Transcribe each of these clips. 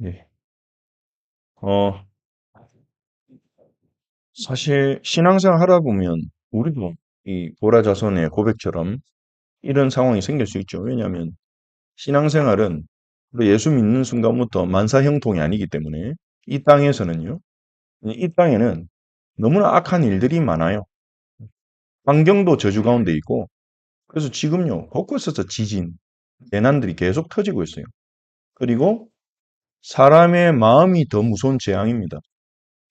예. 어, 사실 신앙생활 하다 보면 우리도 이 고라자손의 고백처럼 이런 상황이 생길 수 있죠. 왜냐하면 신앙생활은 우리 예수 믿는 순간부터 만사형통이 아니기 때문에 이 땅에서는요, 이 땅에는 너무나 악한 일들이 많아요. 환경도 저주 가운데 있고, 그래서 지금요, 곳곳에서 지진, 재난들이 계속 터지고 있어요. 그리고 사람의 마음이 더 무서운 재앙입니다.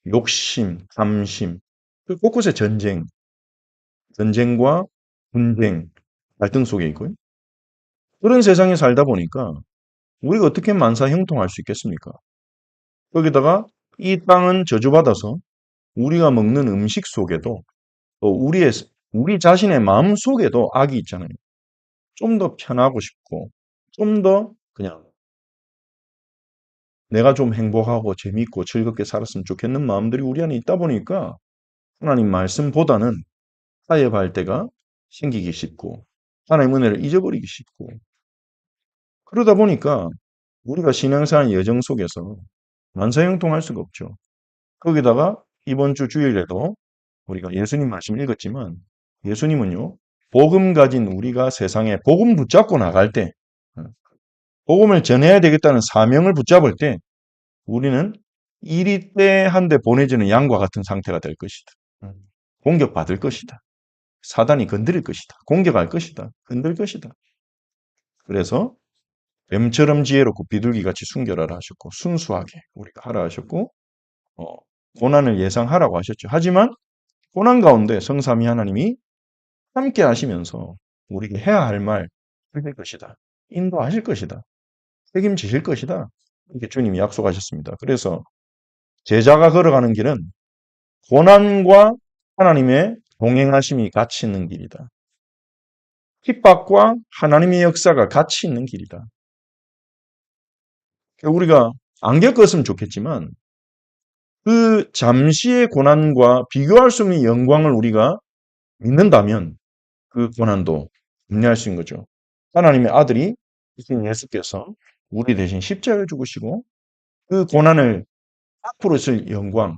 욕심, 탐심, 그 곳곳에 전쟁과 분쟁, 갈등 속에 있고요. 그런 세상에 살다 보니까 우리가 어떻게 만사형통할 수 있겠습니까? 거기다가 이 땅은 저주받아서 우리가 먹는 음식 속에도 또 우리 자신의 마음 속에도 악이 있잖아요. 좀 더 편하고 싶고, 좀 더 그냥 내가 좀 행복하고 재밌고 즐겁게 살았으면 좋겠는 마음들이 우리 안에 있다 보니까 하나님 말씀보다는 타협할 때가 생기기 쉽고, 하나님 은혜를 잊어버리기 쉽고, 그러다 보니까 우리가 신앙생활 여정 속에서 만사형통할 수가 없죠. 거기다가 이번 주 주일에도 우리가 예수님 말씀 읽었지만 예수님은요, 복음 가진 우리가 세상에 복음 붙잡고 나갈 때, 복음을 전해야 되겠다는 사명을 붙잡을 때 우리는 이리 때 한 대 보내지는 양과 같은 상태가 될 것이다. 공격받을 것이다. 사단이 건드릴 것이다. 공격할 것이다. 건들 것이다. 그래서 뱀처럼 지혜롭고 비둘기같이 순결하라 하셨고 순수하게 우리가 하라 하셨고 어, 고난을 예상하라고 하셨죠. 하지만 고난 가운데 성삼위 하나님이 함께 하시면서 우리에게 해야 할 말 하실 것이다. 인도하실 것이다. 책임지실 것이다. 이렇게 주님이 약속하셨습니다. 그래서 제자가 걸어가는 길은 고난과 하나님의 동행하심이 같이 있는 길이다. 핍박과 하나님의 역사가 같이 있는 길이다. 우리가 안 겪었으면 좋겠지만 그 잠시의 고난과 비교할 수 없는 영광을 우리가 믿는다면 그 고난도 인내할 수 있는 거죠. 하나님의 아들이 예수님 예수께서 우리 대신 십자가를 죽으시고 그 고난을 앞으로 있을 영광,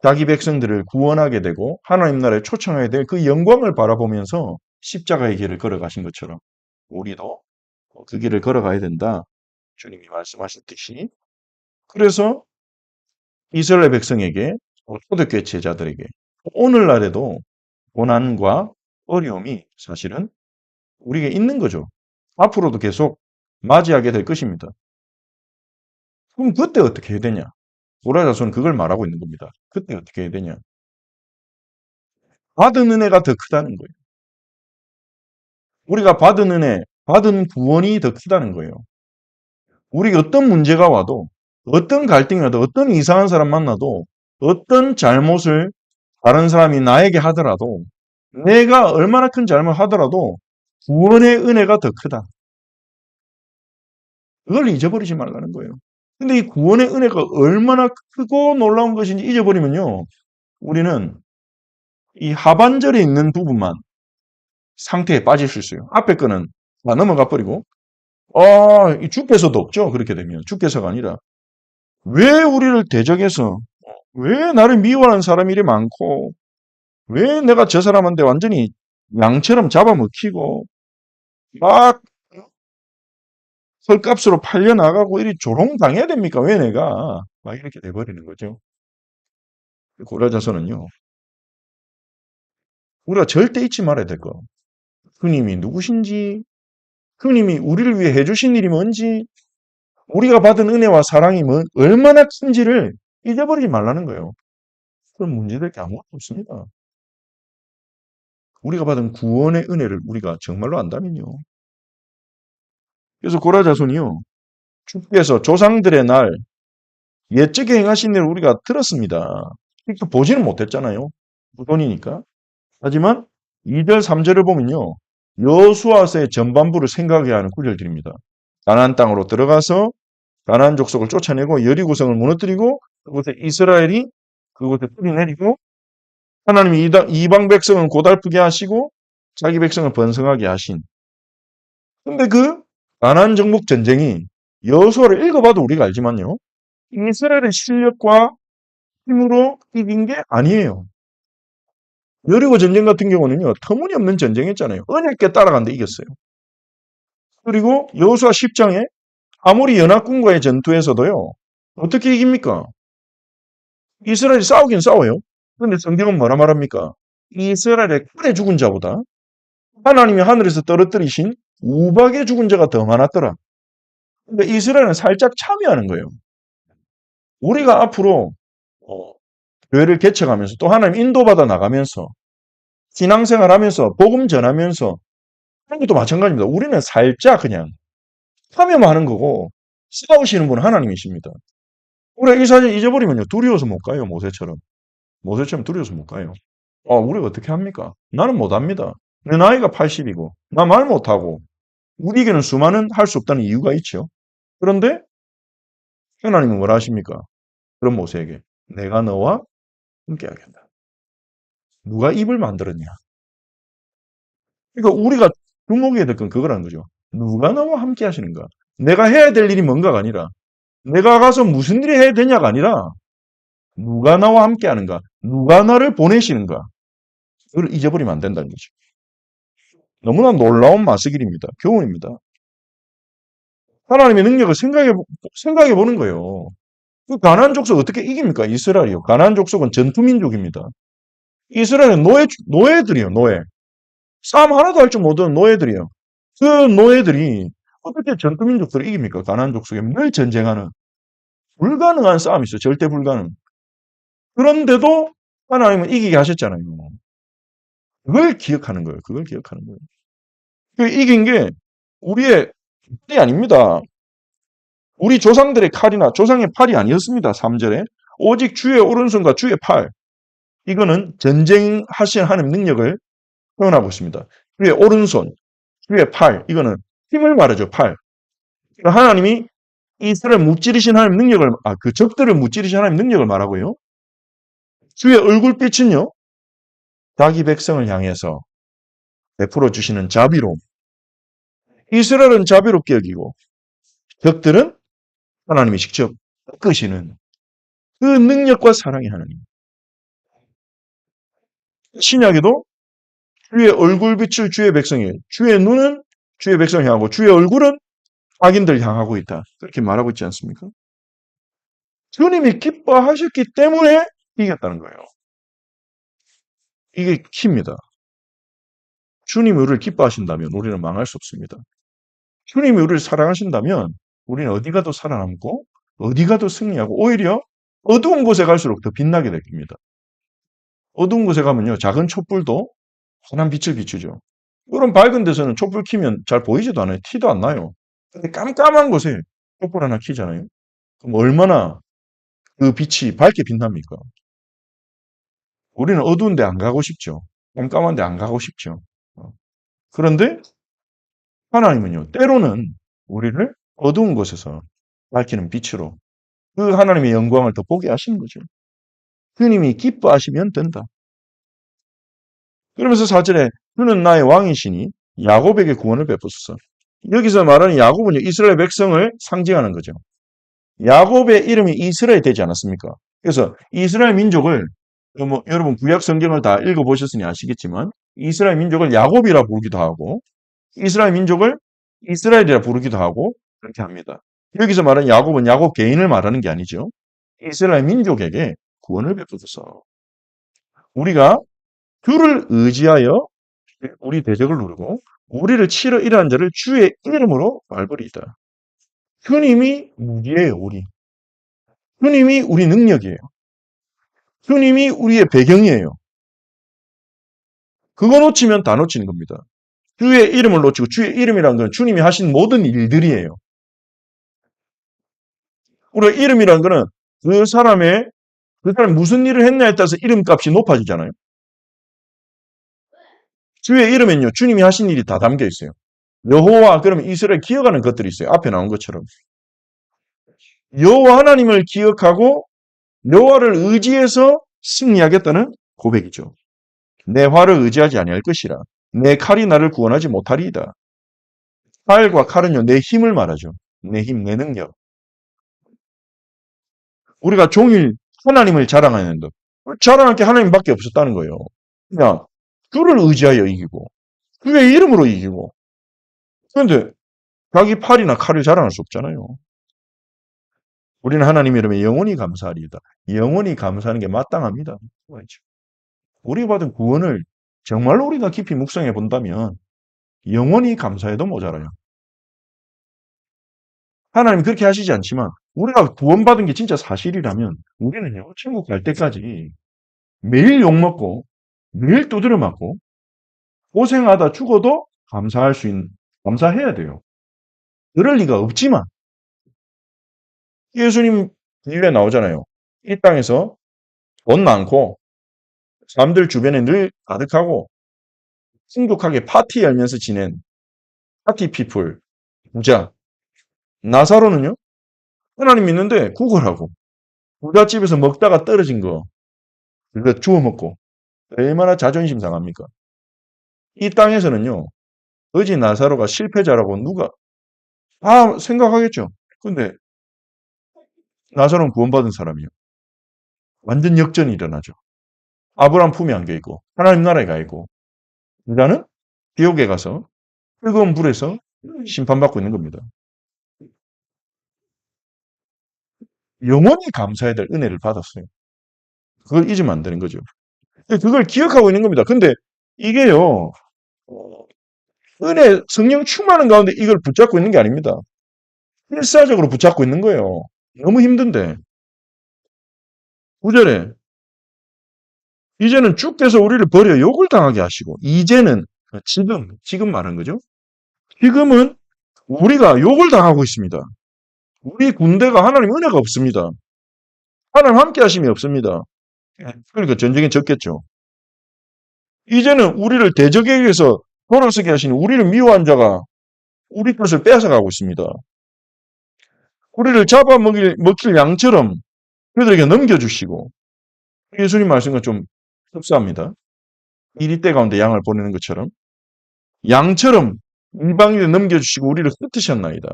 자기 백성들을 구원하게 되고 하나님 나라에 초청하게 될 그 영광을 바라보면서 십자가의 길을 걸어가신 것처럼 우리도 그 길을 걸어가야 된다. 주님이 말씀하셨듯이. 그래서 이스라엘 백성에게 초대교회 제자들에게 오늘날에도 고난과 어려움이 사실은 우리에게 있는 거죠. 앞으로도 계속 맞이하게 될 것입니다. 그럼 그때 어떻게 해야 되냐? 고라자손은 그걸 말하고 있는 겁니다. 그때 어떻게 해야 되냐? 받은 은혜가 더 크다는 거예요. 우리가 받은 은혜, 받은 구원이 더 크다는 거예요. 우리가 어떤 문제가 와도, 어떤 갈등이 와도, 어떤 이상한 사람 만나도, 어떤 잘못을 다른 사람이 나에게 하더라도, 내가 얼마나 큰 잘못을 하더라도 구원의 은혜가 더 크다. 그걸 잊어버리지 말라는 거예요. 근데 이 구원의 은혜가 얼마나 크고 놀라운 것인지 잊어버리면요. 우리는 이 하반절에 있는 부분만 상태에 빠질 수 있어요. 앞에 거는 다 넘어가 버리고, 이 주께서도 없죠. 그렇게 되면. 주께서가 아니라, 왜 우리를 대적해서, 왜 나를 미워하는 사람이 이리 많고, 왜 내가 저 사람한테 완전히 양처럼 잡아먹히고, 막 헐값으로 팔려나가고 이리 조롱당해야 됩니까? 왜 내가? 막 이렇게 돼버리는 거죠. 고라자서는요, 우리가 절대 잊지 말아야 될 거. 주님이 누구신지, 주님이 우리를 위해 해주신 일이 뭔지, 우리가 받은 은혜와 사랑이 얼마나 큰지를 잊어버리지 말라는 거예요. 그런 문제될 게 아무것도 없습니다. 우리가 받은 구원의 은혜를 우리가 정말로 안다면요. 그래서 고라자손이요, 주께서 조상들의 날 옛적에 행하신 일을 우리가 들었습니다. 그러니까 보지는 못했잖아요. 무돈이니까. 하지만 2절, 3절을 보면요. 여수아서의 전반부를 생각해야 하는 구절들입니다. 가나안 땅으로 들어가서 가나안 족속을 쫓아내고 여리고성을 무너뜨리고 그곳에 이스라엘이 그곳에 뿌리 내리고 하나님이 이방 백성은 고달프게 하시고 자기 백성을 번성하게 하신. 근데 그 가나안 정복 전쟁이 여호수아를 읽어봐도 우리가 알지만요. 이스라엘의 실력과 힘으로 이긴 게 아니에요. 여리고 전쟁 같은 경우는요. 터무니없는 전쟁했잖아요. 언약궤 따라간데 이겼어요. 그리고 여호수아 10장에 아모리 연합군과의 전투에서도요. 어떻게 이깁니까? 이스라엘이 싸우긴 싸워요. 그런데 성경은 뭐라 말합니까? 이스라엘의 칼에 죽은 자보다 하나님이 하늘에서 떨어뜨리신 우박에 죽은 자가 더 많았더라. 그러니까 이스라엘은 살짝 참여하는 거예요. 우리가 앞으로 교회를 개척하면서 또 하나님 인도받아 나가면서 신앙생활하면서 복음 전하면서 그런 것도 마찬가지입니다. 우리는 살짝 그냥 참여만 하는 거고 싸우시는 분은 하나님이십니다. 우리가 이 사실 잊어버리면요. 두려워서 못 가요. 모세처럼. 모세처럼 두려워서 못 가요. 우리가 어떻게 합니까? 나는 못합니다. 내 나이가 80이고 나 말 못하고 우리에게는 수많은 할 수 없다는 이유가 있죠. 그런데 하나님은 뭐라 하십니까? 그런 모세에게 내가 너와 함께 하겠다. 누가 입을 만들었냐? 그러니까 우리가 주목해야 될 건 그거라는 거죠. 누가 나와 함께 하시는가? 내가 해야 될 일이 뭔가가 아니라 내가 가서 무슨 일을 해야 되냐가 아니라 누가 나와 함께 하는가? 누가 나를 보내시는가? 그걸 잊어버리면 안 된다는 거죠. 너무나 놀라운 마스길입니다. 교훈입니다. 하나님의 능력을 생각해 보는 거예요. 그 가나안 족속 어떻게 이깁니까? 이스라엘이요. 가나안 족속은 전투민족입니다. 이스라엘은 노예들이요, 노예. 싸움 하나도 할 줄 모르는 노예들이요. 그 노예들이 어떻게 전투민족들을 이깁니까? 가나안 족속에 늘 전쟁하는 불가능한 싸움이 있어요. 절대 불가능. 그런데도 하나님은 이기게 하셨잖아요. 그걸 기억하는 거예요. 그걸 기억하는 거예요. 그 이긴 게 우리의 팔이 아닙니다. 우리 조상들의 칼이나 조상의 팔이 아니었습니다. 3절에. 오직 주의 오른손과 주의 팔. 이거는 전쟁하신 하나님 능력을 표현하고 있습니다. 주의 오른손, 주의 팔. 이거는 힘을 말하죠. 팔. 하나님이 이스라엘 무찌르신 하나님 능력을, 그 적들을 무찌르신 하나님 능력을 말하고요. 주의 얼굴빛은요. 자기 백성을 향해서 베풀어 주시는 자비로움. 이스라엘은 자비롭게 여기고 적들은 하나님이 직접 꺾으시는 그 능력과 사랑의 하나님. 신약에도 주의 얼굴빛을 주의 백성이에요. 주의 눈은 주의 백성을 향하고 주의 얼굴은 악인들 향하고 있다. 그렇게 말하고 있지 않습니까? 주님이 기뻐하셨기 때문에 이겼다는 거예요. 이게 키입니다. 주님이 우리를 기뻐하신다면 우리는 망할 수 없습니다. 주님이 우리를 사랑하신다면 우리는 어디 가도 살아남고 어디 가도 승리하고 오히려 어두운 곳에 갈수록 더 빛나게 될 겁니다. 어두운 곳에 가면요. 작은 촛불도 환한 빛을 비추죠. 이런 밝은 데서는 촛불 켜면 잘 보이지도 않아요. 티도 안 나요. 근데 깜깜한 곳에 촛불 하나 켜잖아요. 그럼 얼마나 그 빛이 밝게 빛납니까? 우리는 어두운 데 안 가고 싶죠. 깜깜한 데 안 가고 싶죠. 그런데 하나님은요. 때로는 우리를 어두운 곳에서 밝히는 빛으로 그 하나님의 영광을 더 보게 하시는 거죠. 주님이 기뻐하시면 된다. 그러면서 4절에 주는 나의 왕이시니 야곱에게 구원을 베푸소서. 여기서 말하는 야곱은요. 이스라엘 백성을 상징하는 거죠. 야곱의 이름이 이스라엘 되지 않았습니까? 그래서 이스라엘 민족을 여러분 구약 성경을 다 읽어보셨으니 아시겠지만 이스라엘 민족을 야곱이라 부르기도 하고 이스라엘 민족을 이스라엘이라 부르기도 하고 그렇게 합니다. 여기서 말하는 야곱은 야곱 개인을 말하는 게 아니죠. 이스라엘 민족에게 구원을 베푸소서. 우리가 주를 의지하여 우리 대적을 누르고 우리를 치러 일어난 자를 주의 이름으로 말버리이다. 주님이 무기예요. 주님이 우리 능력이에요. 주님이 우리의 배경이에요. 그거 놓치면 다 놓치는 겁니다. 주의 이름을 놓치고 주의 이름이라는 건 주님이 하신 모든 일들이에요. 우리가 이름이라는 거는 그 사람이 무슨 일을 했냐에 따라서 이름값이 높아지잖아요. 주의 이름에는요. 주님이 하신 일이 다 담겨 있어요. 여호와 그러면 이스라엘 기억하는 것들이 있어요. 앞에 나온 것처럼. 여호와 하나님을 기억하고 여호와를 의지해서 승리하겠다는 고백이죠. 내 활을 의지하지 아니할 것이라. 내 칼이 나를 구원하지 못하리이다. 활과 칼은요. 내 힘을 말하죠. 내 힘, 내 능력. 우리가 종일 하나님을 자랑하는데 자랑할 게 하나님밖에 없었다는 거예요. 그냥 주를 의지하여 이기고 주의 이름으로 이기고. 그런데 자기 팔이나 칼을 자랑할 수 없잖아요. 우리는 하나님 이름에 영원히 감사하리이다. 영원히 감사하는 게 마땅합니다. 우리가 받은 구원을 정말로 우리가 깊이 묵상해 본다면 영원히 감사해도 모자라요. 하나님 그렇게 하시지 않지만 우리가 구원받은 게 진짜 사실이라면 우리는요, 천국 갈 때까지 매일 욕먹고 매일 두드려 맞고 고생하다 죽어도 감사해야 돼요. 그럴 리가 없지만 예수님 비유에 나오잖아요. 이 땅에서 돈 많고 사람들 주변에 늘 가득하고 풍족하게 파티 열면서 지낸 파티 피플, 부자. 나사로는요? 하나님 믿는데 구걸하고 부잣집에서 먹다가 떨어진 거 그거 주워 먹고 얼마나 자존심 상합니까? 이 땅에서는요. 거지 나사로가 실패자라고 누가 다 생각하겠죠. 근데 나사로는 구원받은 사람이요. 완전 역전이 일어나죠. 아브라함 품에 안겨 있고 하나님 나라에 가 있고 인간은 지옥에 가서 뜨거운 불에서 심판받고 있는 겁니다. 영원히 감사해야 될 은혜를 받았어요. 그걸 잊으면 안 되는 거죠. 그걸 기억하고 있는 겁니다. 근데 이게요, 은혜, 성령 충만한 가운데 이걸 붙잡고 있는 게 아닙니다. 필사적으로 붙잡고 있는 거예요. 너무 힘든데. 9절에 이제는 주께서 우리를 버려 욕을 당하게 하시고 이제는 지금 말한 거죠. 지금은 우리가 욕을 당하고 있습니다. 우리 군대가 하나님 은혜가 없습니다. 하나님 함께 하심이 없습니다. 그러니까 전쟁에 졌겠죠. 이제는 우리를 대적에 의해서 돌아서게 하시는 우리를 미워한 자가 우리 것을 뺏어가고 있습니다. 우리를 잡아먹일 양처럼 그들에게 넘겨주시고 예수님 말씀과 좀 흡사합니다. 이리 때 가운데 양을 보내는 것처럼 양처럼 이방인에 넘겨주시고 우리를 흩으셨나이다.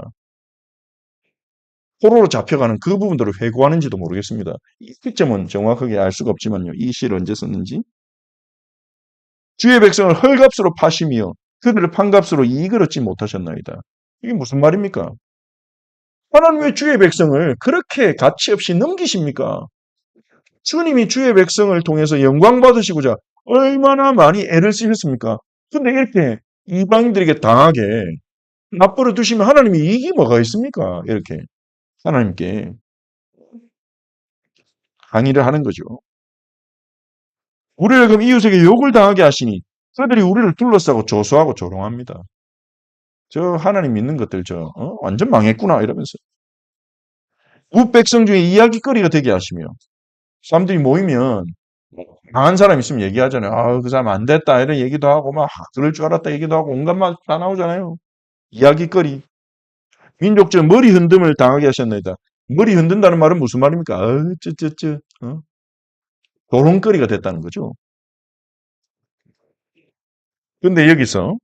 포로로 잡혀가는 그 부분들을 회고하는지도 모르겠습니다. 이 시점은 정확하게 알 수가 없지만요. 이 시를 언제 썼는지. 주의 백성을 헐값으로 파시며 그들을 판값으로 이익을 얻지 못하셨나이다. 이게 무슨 말입니까? 하나님 왜 주의 백성을 그렇게 가치 없이 넘기십니까? 주님이 주의 백성을 통해서 영광 받으시고자 얼마나 많이 애를 쓰셨습니까? 근데 이렇게 이방인들에게 당하게 납부를 두시면 하나님이 이익이 뭐가 있습니까? 이렇게 하나님께 항의를 하는 거죠. 우리를 그럼 이웃에게 욕을 당하게 하시니 그들이 우리를 둘러싸고 조소하고 조롱합니다. 저 하나님 믿는 것들 완전 망했구나 이러면서 우백성 중에 이야기거리가 되게 하시며 사람들이 모이면 강한 사람 있으면 얘기하잖아요. 아, 그 사람 안 됐다 이런 얘기도 하고 막 그럴 줄 알았다 얘기도 하고 온갖 말 다 나오잖아요. 이야기거리. 민족적 머리 흔듦을 당하게 하셨나이다. 머리 흔든다는 말은 무슨 말입니까? 조롱거리가 됐다는 거죠. 근데 여기서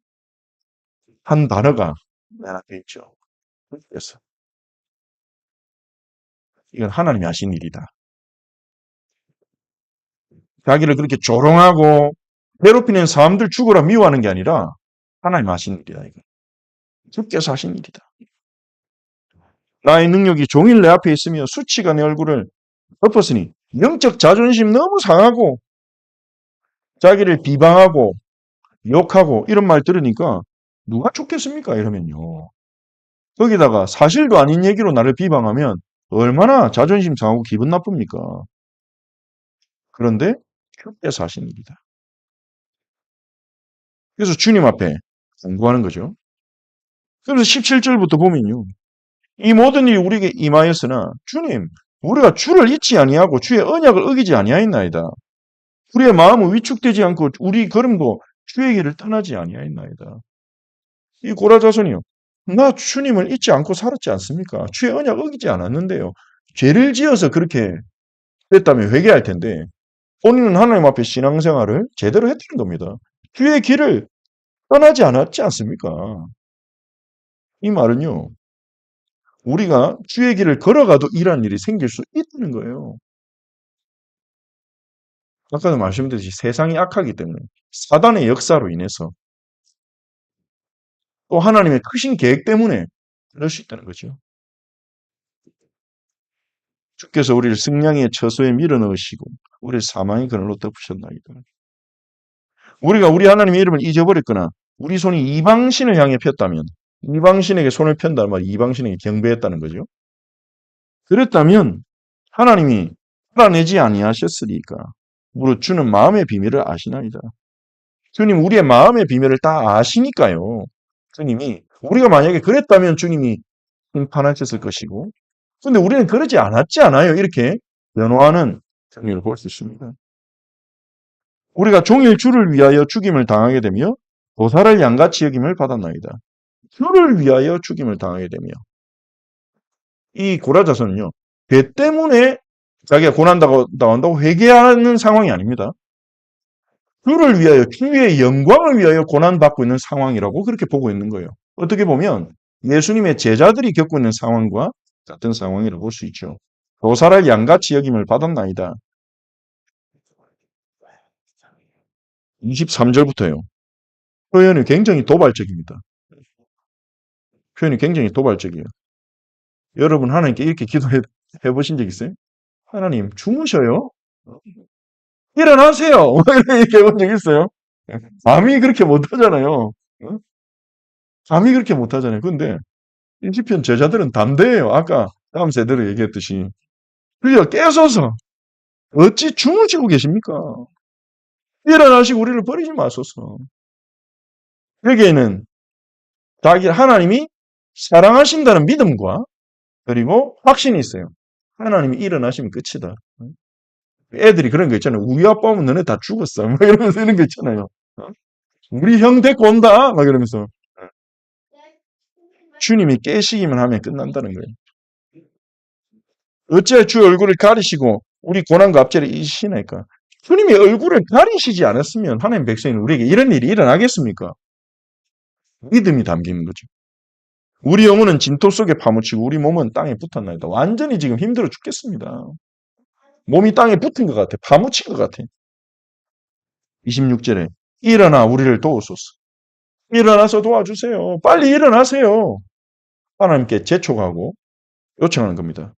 한 단어가 앞에 있죠. 그래서 이건 하나님이 하신 일이다. 자기를 그렇게 조롱하고 괴롭히는 사람들 죽으라 미워하는 게 아니라 하나님 하신 일이다. 이거. 주께서 하신 일이다. 나의 능력이 종일 내 앞에 있으며 수치가 내 얼굴을 덮었으니 영적 자존심 너무 상하고 자기를 비방하고 욕하고 이런 말 들으니까 누가 좋겠습니까? 이러면요. 거기다가 사실도 아닌 얘기로 나를 비방하면 얼마나 자존심 상하고 기분 나쁩니까? 그런데 주께서 하신 일이다. 그래서 주님 앞에 간구하는 거죠. 그래서 17절부터 보면요. 이 모든 일이 우리에게 임하였으나 주님, 우리가 주를 잊지 아니하고 주의 언약을 어기지 아니하였나이다. 우리의 마음은 위축되지 않고 우리 걸음도 주의 길을 떠나지 아니하였나이다. 이 고라자손이요. 나 주님을 잊지 않고 살았지 않습니까? 주의 언약 어기지 않았는데요. 죄를 지어서 그렇게 됐다면 회개할 텐데 본인은 하나님 앞에 신앙생활을 제대로 했다는 겁니다. 주의 길을 떠나지 않았지 않습니까? 이 말은요. 우리가 주의 길을 걸어가도 이러한 일이 생길 수 있다는 거예요. 아까도 말씀드렸듯이 세상이 악하기 때문에 사단의 역사로 인해서 또 하나님의 크신 계획 때문에 그럴 수 있다는 거죠. 주께서 우리를 승량의 처소에 밀어넣으시고 우리를 사망의 그늘로 덮으셨나이다. 우리가 우리 하나님의 이름을 잊어버렸거나 우리 손이 이방신을 향해 폈다면 이방신에게 손을 편다는 말 이방신에게 경배했다는 거죠. 그랬다면 하나님이 알아내지 아니하셨으리까 무릇 주는 마음의 비밀을 아시나이다. 주님 우리의 마음의 비밀을 다 아시니까요. 주님이 우리가 만약에 그랬다면 주님이 심판하셨을 것이고 근데 우리는 그러지 않았지 않아요. 이렇게 변호하는 정리를 볼 수 있습니다. 우리가 종일 주를 위하여 죽임을 당하게 되며 보살을 양같이 여김을 받았나이다. 주를 위하여 죽임을 당하게 되며 이 고라자서는요. 죄 때문에 자기가 고난당한다고 회개하는 상황이 아닙니다. 주를 위하여 주의 영광을 위하여 고난받고 있는 상황이라고 그렇게 보고 있는 거예요. 어떻게 보면 예수님의 제자들이 겪고 있는 상황과 같은 상황이라고 볼 수 있죠. 보살을 양같이 여김을 받았나이다. 23절부터요. 표현이 굉장히 도발적입니다. 표현이 굉장히 도발적이에요. 여러분 하나님께 이렇게 기도해 보신 적 있어요? 하나님 주무셔요? 일어나세요. 이렇게 해본 적 있어요? 감히 그렇게 못하잖아요. 감히 그렇게 못하잖아요. 근데 인시편 제자들은 담대해요. 아까 다음 세대로 얘기했듯이 주여 깨소서 어찌 주무시고 계십니까? 일어나시고 우리를 버리지 마소서. 여기에는 자기 하나님이 사랑하신다는 믿음과 그리고 확신이 있어요. 하나님이 일어나시면 끝이다. 애들이 그런 거 있잖아요. 우리 아빠 오면 너네 다 죽었어. 막 이러면서 이런 거 있잖아요. 우리 형 데리고 온다. 막 이러면서. 주님이 깨시기만 하면 끝난다는 거예요. 어째 주 얼굴을 가리시고 우리 고난과 압제를 잊으시나이까? 주님이 얼굴을 가리시지 않았으면 하나님 백성인 우리에게 이런 일이 일어나겠습니까? 믿음이 담기는 거죠. 우리 영혼은 진토 속에 파묻히고 우리 몸은 땅에 붙었나이다. 완전히 지금 힘들어 죽겠습니다. 몸이 땅에 붙은 것 같아. 파묻힌 것 같아. 26절에 일어나 우리를 도우소서. 일어나서 도와주세요. 빨리 일어나세요. 하나님께 재촉하고 요청하는 겁니다.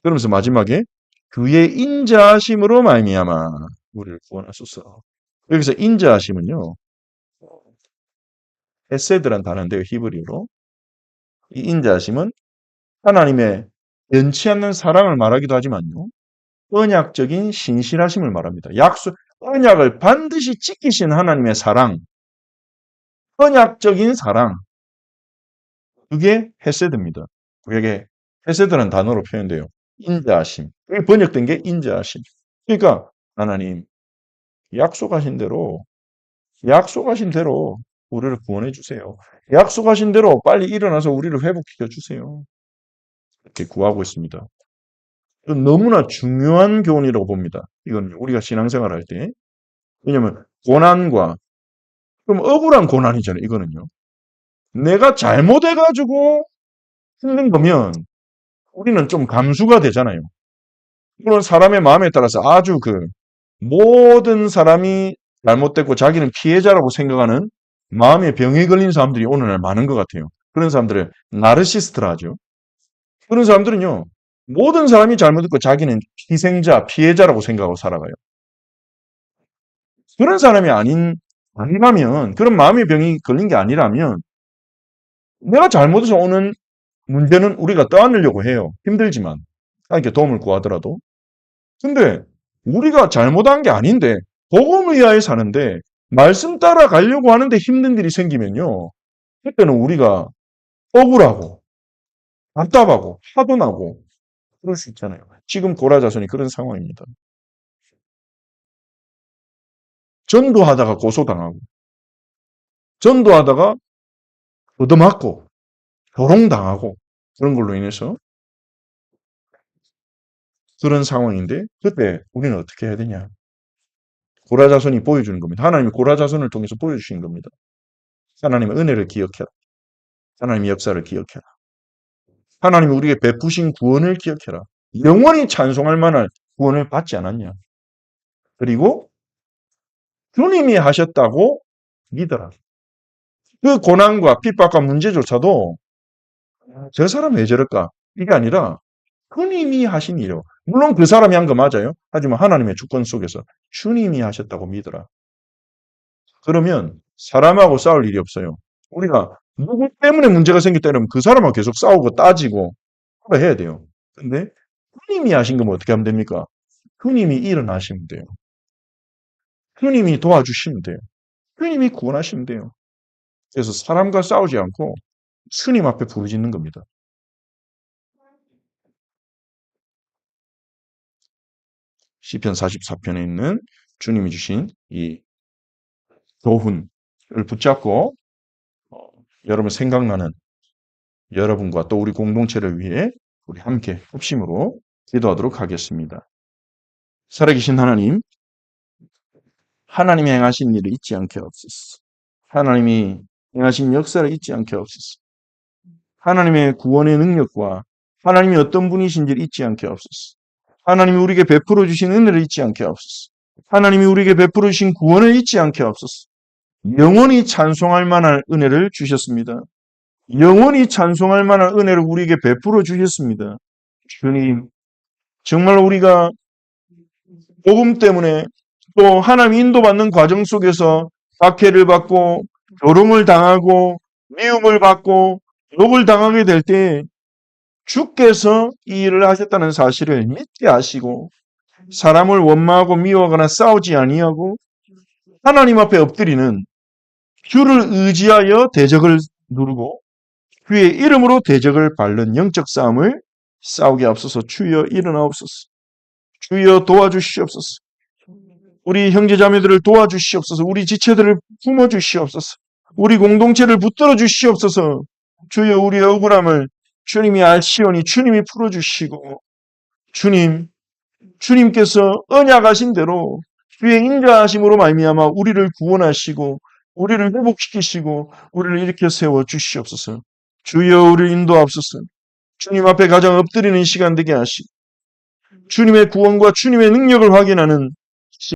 그러면서 마지막에 그의 인자하심으로 말미암아 우리를 구원하소서. 여기서 인자하심은요. 헤세드란 단어인데요. 히브리어로. 이 인자하심은 하나님의 변치 않는 사랑을 말하기도 하지만요. 언약적인 신실하심을 말합니다. 언약을 반드시 지키신 하나님의 사랑, 언약적인 사랑, 그게 헤세드입니다. 그게 헤세드라는 단어로 표현돼요. 인자하심. 그게 번역된 게 인자하심. 그러니까 하나님 약속하신 대로 우리를 구원해 주세요. 약속하신 대로 빨리 일어나서 우리를 회복시켜 주세요. 이렇게 구하고 있습니다. 이건 너무나 중요한 교훈이라고 봅니다. 이건 우리가 신앙생활 할 때. 왜냐면 고난과 그럼 억울한 고난이잖아요. 이거는요. 내가 잘못해가지고 힘든 거면 우리는 좀 감수가 되잖아요. 물론 사람의 마음에 따라서 아주 모든 사람이 잘못됐고 자기는 피해자라고 생각하는 마음의 병에 걸린 사람들이 오늘날 많은 것 같아요. 그런 사람들을 나르시스트라 하죠. 그런 사람들은요, 모든 사람이 잘못했고 자기는 희생자, 피해자라고 생각하고 살아가요. 그런 사람이 아니라면, 그런 마음의 병이 걸린 게 아니라면, 내가 잘못해서 오는 문제는 우리가 떠안으려고 해요. 힘들지만. 하나님께 도움을 구하더라도. 근데 우리가 잘못한 게 아닌데 복음을 위하여 사는데 말씀 따라 가려고 하는데 힘든 일이 생기면요. 그때는 우리가 억울하고 답답하고 화도 나고 그럴 수 있잖아요. 지금 고라자손이 그런 상황입니다. 전도하다가 고소당하고 전도하다가 얻어맞고 조롱당하고 그런 걸로 인해서 그런 상황인데 그때 우리는 어떻게 해야 되냐. 고라자손이 보여주는 겁니다. 하나님이 고라자손을 통해서 보여주신 겁니다. 하나님의 은혜를 기억해라. 하나님의 역사를 기억해라. 하나님이 우리에게 베푸신 구원을 기억해라. 영원히 찬송할 만한 구원을 받지 않았냐. 그리고 주님이 하셨다고 믿어라. 그 고난과 핍박과 문제조차도 저 사람 왜 저럴까? 이게 아니라 주님이 하신 일이요. 물론 그 사람이 한 거 맞아요. 하지만 하나님의 주권 속에서 주님이 하셨다고 믿어라. 그러면 사람하고 싸울 일이 없어요. 우리가 누구 때문에 문제가 생겼다 이러면 그 사람하고 계속 싸우고 따지고 해야 돼요. 근데 주님이 하신 거면 어떻게 하면 됩니까? 주님이 일어나시면 돼요. 주님이 도와주시면 돼요. 주님이 구원하시면 돼요. 그래서 사람과 싸우지 않고 주님 앞에 부르짖는 겁니다. 시편 44편에 있는 주님이 주신 이 교훈을 붙잡고 여러분 생각나는 여러분과 또 우리 공동체를 위해 우리 함께 합심으로 기도하도록 하겠습니다. 살아계신 하나님, 하나님이 행하신 일을 잊지 않게 하옵소서. 하나님이 행하신 역사를 잊지 않게 하옵소서. 하나님의 구원의 능력과 하나님이 어떤 분이신지를 잊지 않게 하옵소서. 하나님이 우리에게 베풀어 주신 은혜를 잊지 않게 하옵소서. 하나님이 우리에게 베풀어 주신 구원을 잊지 않게 하옵소서. 영원히 찬송할 만한 은혜를 주셨습니다. 영원히 찬송할 만한 은혜를 우리에게 베풀어 주셨습니다. 주님, 정말 우리가 복음 때문에 또 하나님 인도받는 과정 속에서 박해를 받고 조롱을 당하고 미움을 받고 욕을 당하게 될 때 주께서 이 일을 하셨다는 사실을 믿게 하시고 사람을 원망하고 미워하거나 싸우지 아니하고 하나님 앞에 엎드리는 주를 의지하여 대적을 누르고 주의 이름으로 대적을 밟는 영적 싸움을 싸우게 하옵소서. 주여 일어나옵소서. 주여 도와주시옵소서. 우리 형제자매들을 도와주시옵소서. 우리 지체들을 품어주시옵소서. 우리 공동체를 붙들어 주시옵소서. 주여 우리의 억울함을 주님이 알시오니 주님이 풀어주시고 주님, 주님께서 언약하신 대로 주의 인자하심으로 말미암아 우리를 구원하시고 우리를 회복시키시고 우리를 일으켜 세워 주시옵소서. 주여 우리를 인도하옵소서. 주님 앞에 가장 엎드리는 시간 되게 하시고 주님의 구원과 주님의 능력을 확인하는